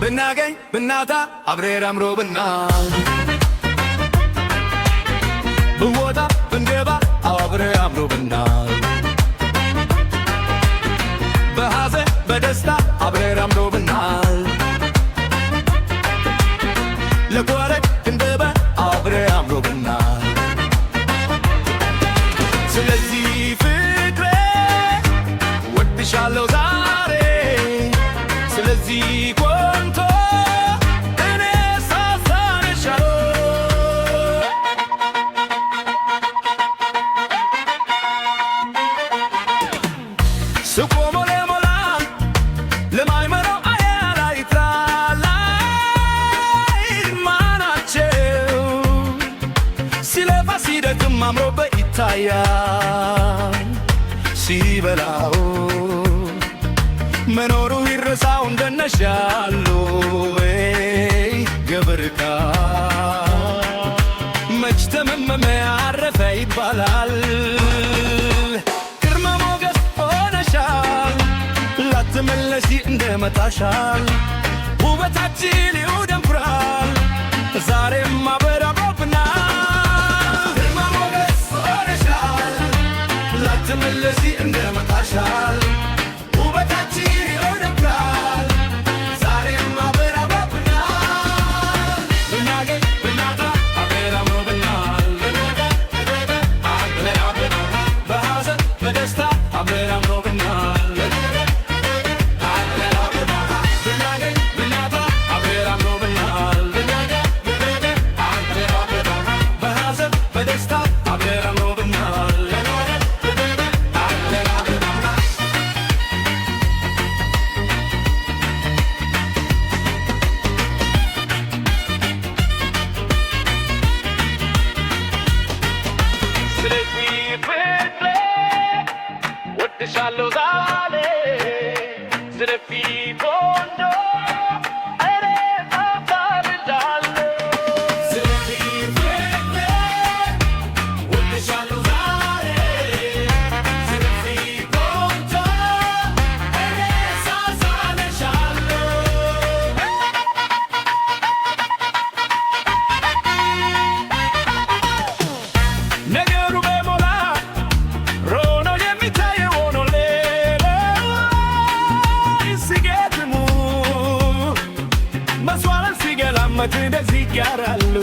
ብናገኝ ብናጣ አብረን አምሮብናል ብንወጣ ብንገባ አብረን አምሮብናል በሐዘን በደስታ አብረን አምሮብናል ለጓረድ ብንገባ አብረን አምሮብናል ስለዚህ ፍቅሬ ወድሻለሁ ዛሬ ስለዚህ ስቆሞ ለሞላል ለማይመረው አያላይታል ማናቸው ሲለፋ ሲደክም አምሮበት ይታያል ሲበላው መኖሩ ይረሳው እንደነሻሉ ገበርካ መች ተመመመ አረፈ ይባላል ላትመለሺ እንደመጣሻል ውበታችን ይደምራል ዛሬም አበራብናል ግርማ ሞገስ ሆነሻል ላትመለሺ እንደመጣሻል ውበታችን ይደምራል ዛሬም አበራብናል ብናገኝ ብናጣ አብረን አምሮብናል በሐዘን በደስታ አብረን አምሮብናል ወድሻለሁ ዛሬ ስለፊት ወንዶ እኔ ታታልላለሁ ስለፊት ወድሻለሁ ዛሬ ስለፊት ወንዶ እኔ ሳሳነሻለሁ ነገሩ በሞላ ሮኖ የሚታየው መስዋዕት እንደዚህ ያራሉ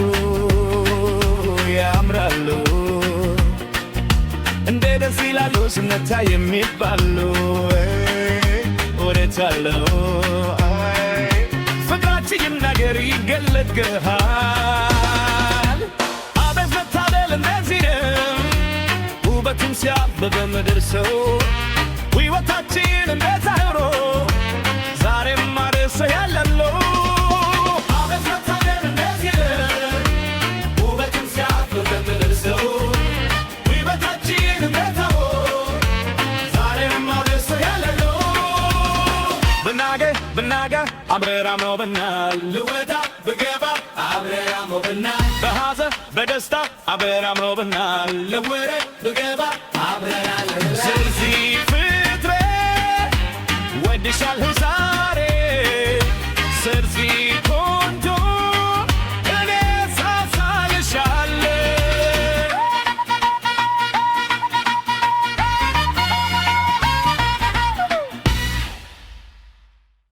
ያምራሉ እንደ ደስ ይላሉ ስነታ የሚባሉ ወደታለው ፍቅራችን ነገር ይገለጥ ገሃል አቤት መታደል እንደዚህ ነው ውበቱም ሲያብብ በምድር ሰው ሕይወታችን እንደዛ ሆኖ ዛሬም ማረሰ ያለው ብናጋ አብረን አምሮብናል ልወጣ ብገባ አብረን አምሮብናል በሐዘን በደስታ አብረን አምሮብናል ልወጣ ብገባ አብረን አምሮብናል ስለዚህ ፍቅሬ ወድሻለሁ ዛሬ ስለዚህ